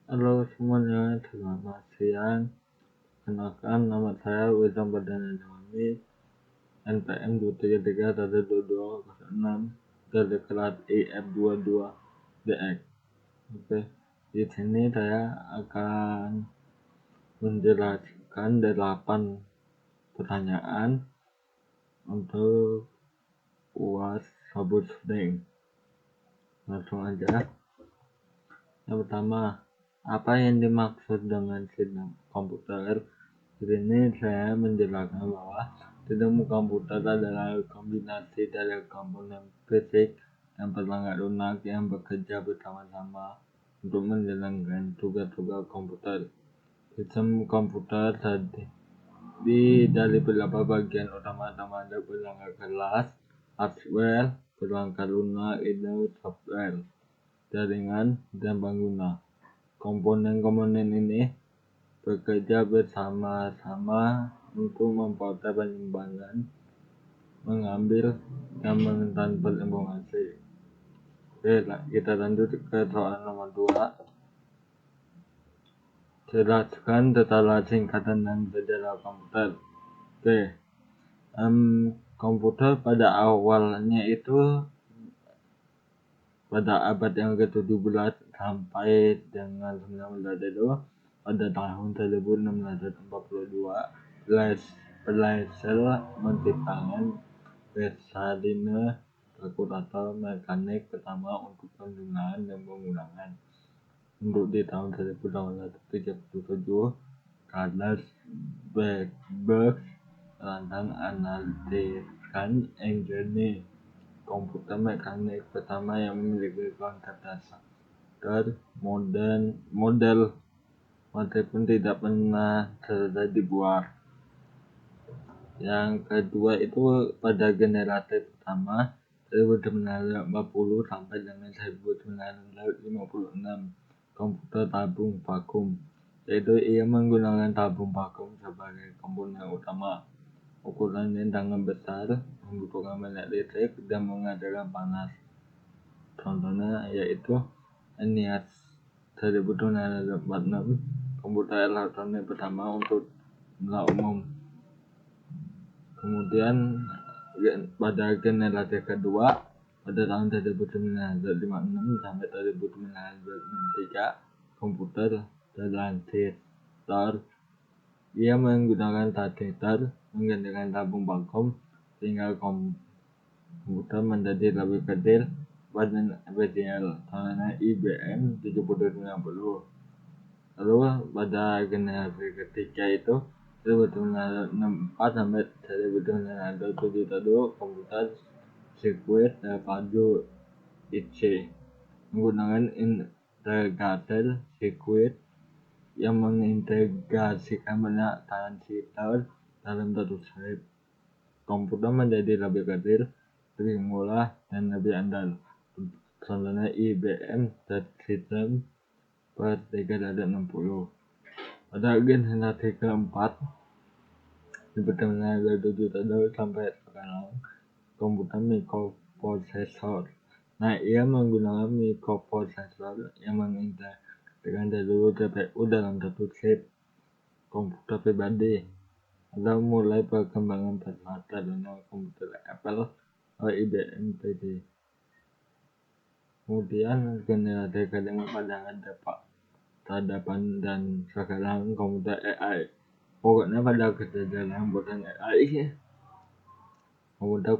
Halo semuanya, selamat siang. Kenalkan, nama saya Wisam Perdana Jawami, NPM 233-2206 dari kelas IF22DX. Oke, di sini saya akan menjelaskan 8 pertanyaan untuk UAS troubleshooting. Langsung aja. Yang pertama, apa yang dimaksud dengan sistem komputer? Di sini saya menjelaskan bahwa sistem komputer adalah kombinasi dari komponen fisik dan perangkat lunak yang bekerja bersama-sama untuk menjalankan tugas-tugas komputer. Sistem komputer terdiri dari beberapa bagian utama termasuk perangkat keras, hardware, perangkat lunak, itu software, jaringan, dan pengguna. Komponen-komponen ini bekerja bersama-sama untuk memproses penyimpanan, mengambil, dan mentransfer informasi. Oke, kita lanjut ke soal nomor 2. Jelaskan secara singkat tentang sejarah komputer. Oke, komputer pada awalnya itu pada abad yang ke-17 sampai dengan 19 itu pada tahun 1642 Blaise menciptakan Dessalines, kalkulator mekanik pertama untuk penggunaan dan pengulangan. Untuk di tahun 1837 Carl Babbage merancang analitikan engine komputer mekanik pertama yang memiliki konsep dasar model pun tidak pernah selesai dibuat. Yang kedua itu pada generasi pertama 1940 sampai dengan 1956 komputer tabung vakum, yaitu ia menggunakan tabung vakum sebagai komponen utama. Ukurannya sangat besar, membutuhkan banyak listrik dan menghasilkan panas. Contohnya yaitu ENIAC 1946, komputer elektronik pertama untuk jumlah umum. Kemudian pada generasi kedua pada tahun 1956 sampai 1963 komputer transistor. Ia menggunakan transistor menggantikan tabung vakum sehingga komputer menjadi lebih kecil dan efisien. Contohnya IBM 7090. Lalu pada generasi ketiga itu 1964 sampai 1977 komputer sirkuit terpadu IC menggunakan integrated circuit yang mengintegrasikan banyak transistor dalam satu chip. Komputer menjadi lebih kecil, lebih murah, dan lebih andal. Contohnya IBM System per 360. Pada generasi keempat, sebetulnya 7 sampai sekarang, komputer mikroprosesor. Nah, ia menggunakan mikroprosesor yang mengintegrasikan seluruh CPU dalam satu chip. Komputer pribadi atau mulai perkembangan pesat dengan komputer Apple atau IBM PC. Kemudian generasi kelima pada peradaban dan sekarang komputer AI. Pokoknya pada kejadian buatan AI, komputer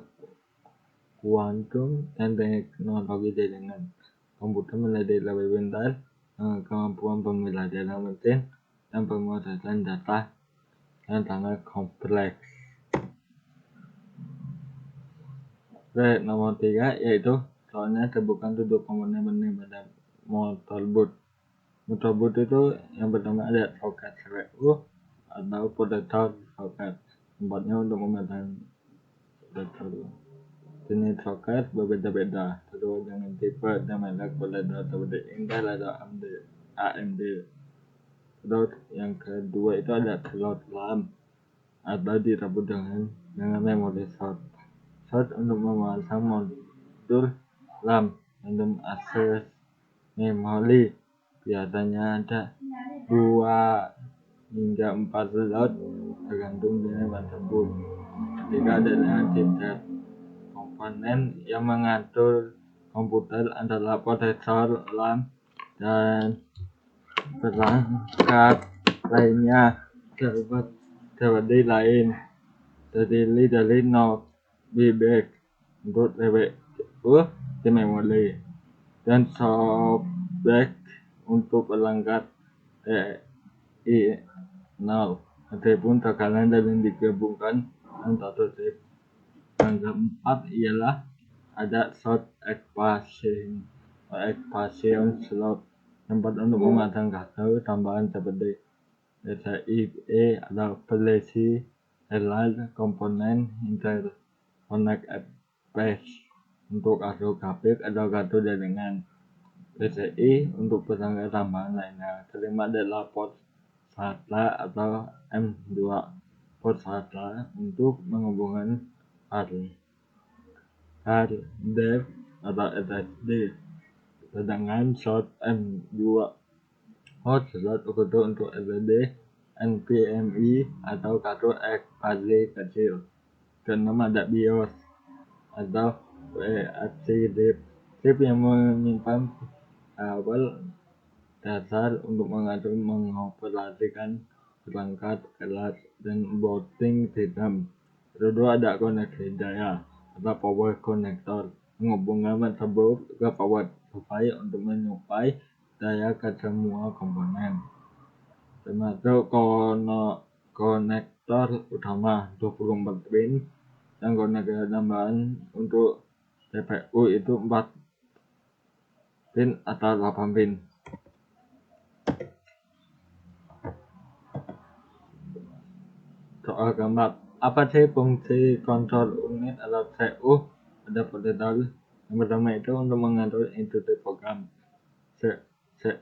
kuantum dan teknologi jaringan. Komputer menjadi lebih pintar dengan kemampuan pembelajaran mesin dan pemrosesan data yang sangat kompleks. Nomor 3 yaitu soalnya sebutkan 7 komponen penting pada motherboard. Motherboard itu yang pertama ada soket CPU atau processor soket, tempatnya untuk memasang processor. Jenis soket berbeda-beda sesuai dengan tipe dan merek processor seperti Intel atau AMD. Terus yang kedua itu ada slot RAM atau disebut dengan memori slot untuk memasang modul random access memory. Biasanya ada 2 hingga 4 slot tergantung dengan tersebut. Ketika adanya detail komponen yang mengatur komputer adalah prosesor, RAM, dan perangkat lainnya. Seperti lain terdiri dari NOR, VBAC untuk CPU di memori, dan SOFTBAC untuk perangkat I0. Meskipun terkadang dalam digabungkan dalam satu chip. Yang keempat ialah ada short expansion slot, tempat untuk memasang kartu tambahan seperti PCIe atau Flash Highlight komponen interconnect flash untuk kartu grafik atau kartu jaringan. PCI untuk perangkat tambahan lainnya. Kelima adalah port SATA atau M2, port SATA untuk menghubungkan hard drive atau SSD. Sedangkan slot M2 hot slot untuk SSD, NVMe atau kartu ekspansi kecil. Keenam ada BIOS atau VHC chip yang menyimpan awal dasar untuk mengoperasikan perangkat keras dan bootting sistem. Kedua ada koneksi daya atau power connector, menghubungkan motherboard ke power supply untuk menyuplai daya ke semua komponen, termasuk konektor utama 24 pin dan konektor tambahan untuk CPU itu 4 pin atau 8 pin. Soal keempat, apa sih fungsi kontrol unit atau CPU pada prosesor? Yang pertama itu untuk mengatur instruksi program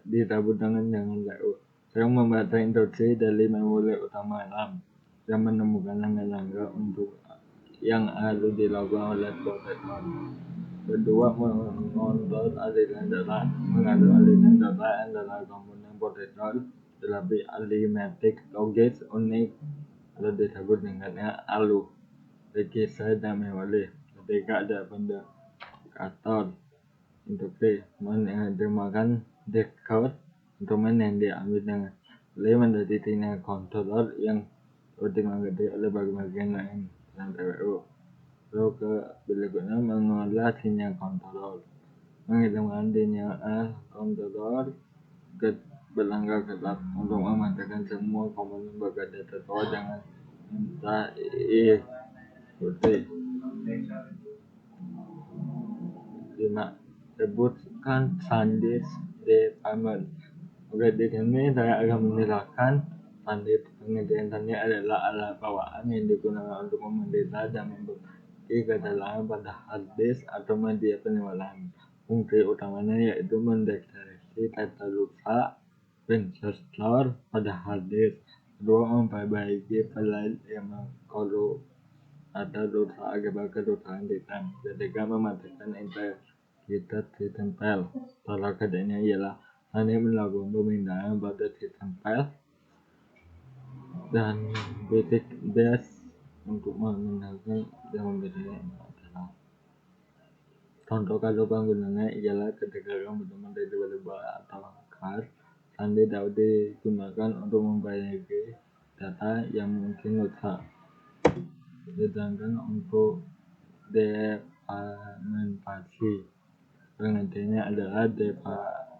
disambungkan dengan CPU. Saya membaca instruksi dari memori utama RAM dan menemukan langkah-langkah untuk yang harus dilakukan oleh prosesor. Kedua, mengontrol aliran data. Mengatur aliran data adalah komponen prosesor tetapi arithmetic logic unit atau disebut dengannya ALU, register dan memori. Ketika ada pendekator instruksi menerjemahkan decode instrumen yang diambil dengan menjadi sinyal controller yang dimengerti oleh bagian lain dan CPU. Lalu ke berikutnya mengolah sinyal controller, menghitungkan sinyal controller ke berlangkah ketat untuk memastikan semua komponen bekerja sesuai dengan perintah instruksi. 5. Sebutkan SanDisk Department. Oke, di sini saya akan menjelaskan SanDisk. Pengertian SanDisk adalah alat bawaan yang digunakan untuk memeriksa dan membagi kesalahan pada hard disk atau media penyimpanan. Fungsi utamanya yaitu mendeteksi data rusak penstore pada hard disk. Kedua, memperbaiki file yang korup atau rusak akibat kerusakan sistem. Ketiga, memastikan integritas sistem file. Salah satunya ialah hanya melakukan pemindahan pada sistem file dan basic disk untuk memindahkan dan membedakan masalah. Contoh kasus penggunaannya ialah ketika komputer tiba-tiba atau crash, SanDisk dapat digunakan untuk memperbaiki data yang mungkin rusak. Sedangkan untuk defragmentasi, pengertiannya adalah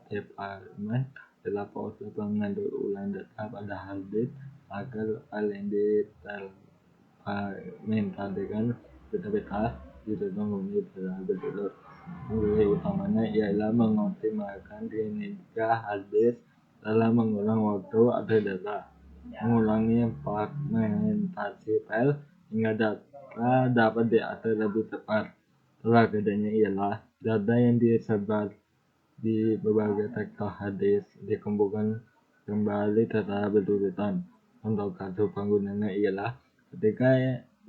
defragment adalah proses pengatur ulang data pada hard disk agar file yang defragmentasikan peta-peta ditutup kembali pada berturut. Fungsi utamanya ialah mengoptimalkan kinerja hard disk dalam mengulang waktu atau data, mengulangi fragmentasi file hingga data dapat diakses lebih cepat. Salah satunya ialah data yang disebar di berbagai sektor hard disk dikumpulkan kembali secara berurutan. Contoh kasus penggunaannya ialah ketika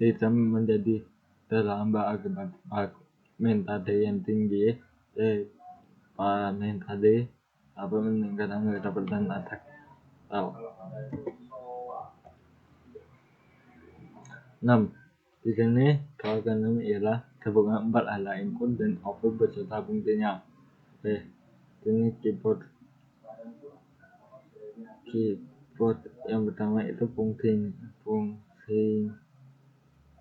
sistem menjadi terlambat akibat fragmentasi yang tinggi, panen tadi apa meningkatkan kedapatan atak atau 6. Di sini kalau keenam ialah gabungan 4 hal input dan output beserta fungsinya. Ini keyboard yang pertama itu fungsinya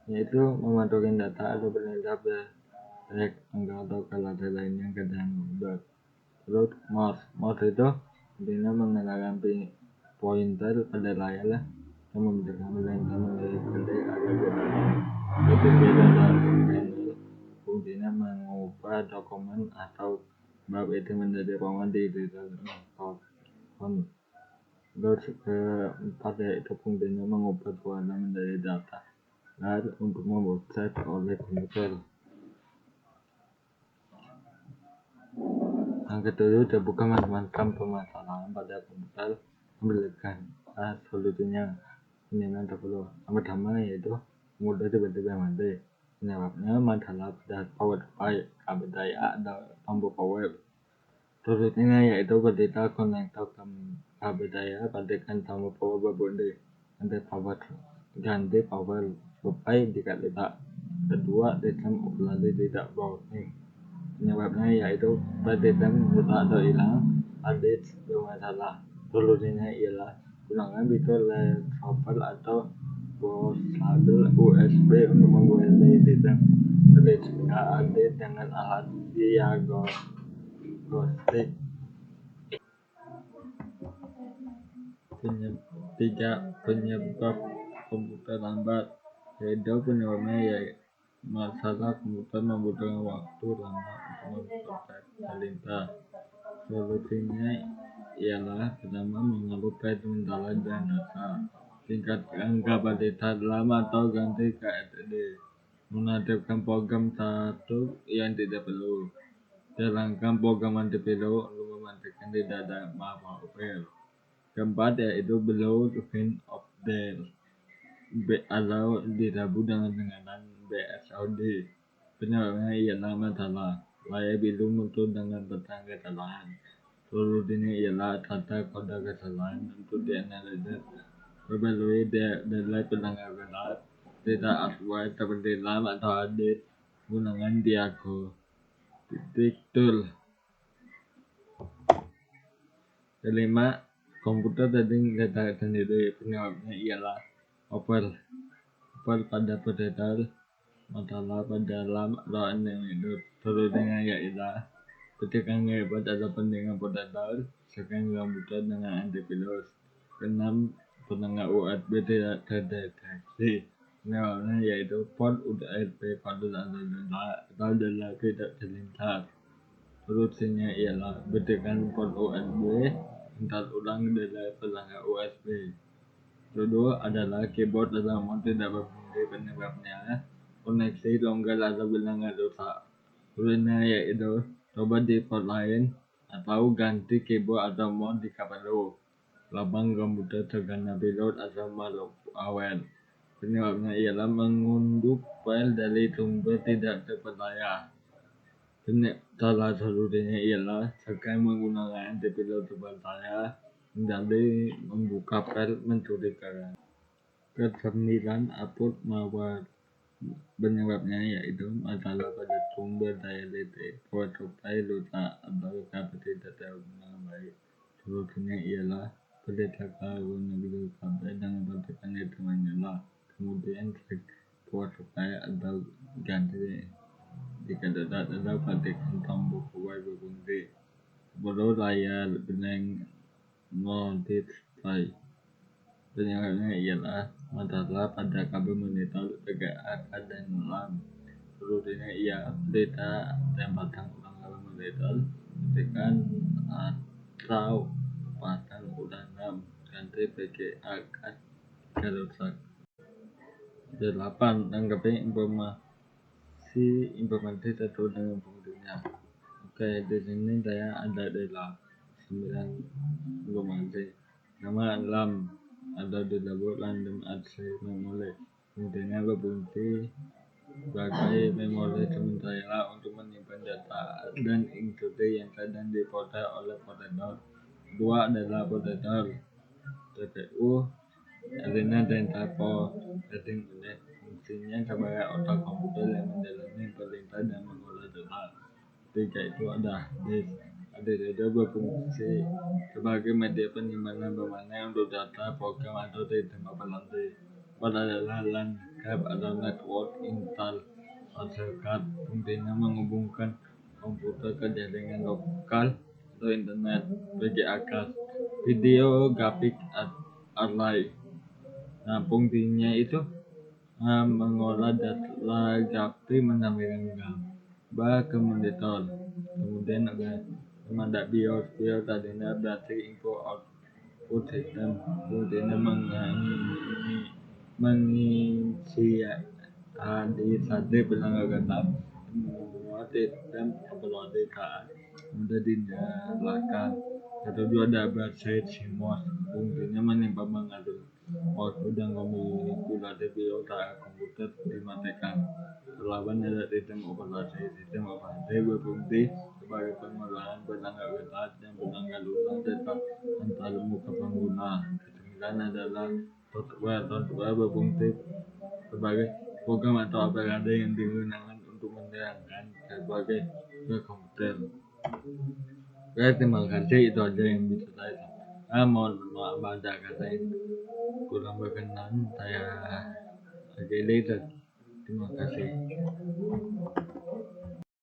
itu memantulkan data atau bernilai baik angka atau kalkulasi lainnya ke dalam keyboard. Terus mouse itu intinya mengenalkan pointer pada layar yang memberikan perintah menjadi ketik agar berjalan. Ketika data panel fungsinya mengubah dokumen atau bab itu menjadi format di dalam font. Terus keempat yaitu fungsinya mengubah warna menjadi data untuk memproses oleh komputer. Yang kedua, terbuka macam-macam permasalahan pada komputer memberikan solusinya. Ini yang terperlu. Yang pertama yaitu komputer tiba-tiba mati. Penyebabnya masalah pada power supply, kabel daya atau tombol power. Solusinya yaitu ketika konektor kabel daya patikan tombol power berbunyi. Ganti power supply jika tidak. Kedua, sistem operasi tidak browsing. Penyebabnya yaitu sistem rusak atau hilang, disk bermasalah. Solusinya ialah gunakan fitur software atau kabel USB untuk membuat sistem jika disk dengan alat diagnostik. 3. Penyebab komputer lambat, yaitu penyebabnya yaitu masalah komputer membutuhkan waktu lama untuk memproses perintah. Solusinya ialah pertama mengalihkan sementara dan data, tingkatkan kapasitas RAM atau ganti ke SSD, menonaktifkan program satu yang tidak perlu, jalankan program antivirus untuk memastikan tidak ada malware. Keempat yaitu below event update atau disebut dengan BSOD. Penyebabnya ialah masalah layar biru muncul dengan petang kesalahan. Solusinya ialah tata kode kesalahan untuk dianalisis melalui delay pelanggar berat tidak sesuai seperti RAM atau hard disk menggunakan diagnostic tool. Kelima, komputer tadi data sendiri. Penyebabnya ialah over pada prosesor, masalah pada RAM atau itu. Solusinya ialah ketika ngebat atau pendengar prosesor, sekarang komputer dengan antivirus. Keenam, pendengar USB tidak terdeteksi. Penyebabnya yaitu port USB pada atau adalah tidak terlintas. Solusinya ialah betulkan port USB, install ulang dari pelanggan USB. Kedua adalah keyboard atau mouse tidak berfungsi. Penyebabnya koneksi longgar atau bilangan rusak. Solusinya yaitu coba di port lain atau ganti keyboard atau mouse jika perlu. Lapang komputer terkena virus atau malware. Penyebabnya ialah mengunduh file dari sumber tidak terpercaya. Salah solusinya ialah sekarang menggunakan antivirus terpercaya menjadi membuka file mencurigakan. Ke-9, upload malware. Penyebabnya yaitu masalah pada sumber daya listrik, power supply rusak atau kabel tidak terhubung baik. Solusinya ialah periksa negeri kabel dengan pastikan itu menyala, kemudian cek power supply atau ganti. Jika tidak ada, pastikan tombol power berfungsi. Baru layar blank no display. Penyebabnya ialah masalah pada kabel monitor PGA dan RAM. Solusinya ia tidak tempatkan ulang kabel monitor, pastikan atau pasang ulang RAM, ganti PGA jika rusak. 8. Tanggapi informasi sesuai dengan fungsinya. Oke, di sini saya ada 9 informasi. Nama RAM ada di level random access memory. Fungsinya berfungsi sebagai memori sementara untuk menyimpan data dan instruksi yang sedang diproses oleh prosesor. Kedua adalah prosesor CPU, Arena Data Processing Unit. Fungsinya sebagai otak komputer yang menjalani perintah dan mengolah data. Ketiga itu ada disk. Disk itu berfungsi sebagai media penyimpanan permanen untuk data, program, atau sistem operasi. Empat adalah LAN card atau network install card. Fungsinya menghubungkan komputer ke jaringan lokal atau internet. VGA card, video grafik array. Nah, fungsinya itu mengolah data grafik menampilkan gambar ke monitor. Kemudian ada BIOS tadinya berarti info output sistem. Fungsinya menginisialisasi pelanggan data semua sistem operasi saat sudah dinyalakan. Kedua ada basis CMOS. Fungsinya menimpa mengatur output dan manipulasi BIOS saat komputer dimatikan. Lawan ada sistem operasi berfungsi sebagai pengolahan pelanggan data yang pelanggan lunak data antar muka pengguna. Kesembilan adalah software berfungsi sebagai program atau aplikasi yang digunakan untuk menjalankan berbagai komputer. Oke, terima kasih, itu aja yang bisa saya sampaikan. Mohon maaf ada kata yang kurang berkenan, saya akhiri dan terima kasih.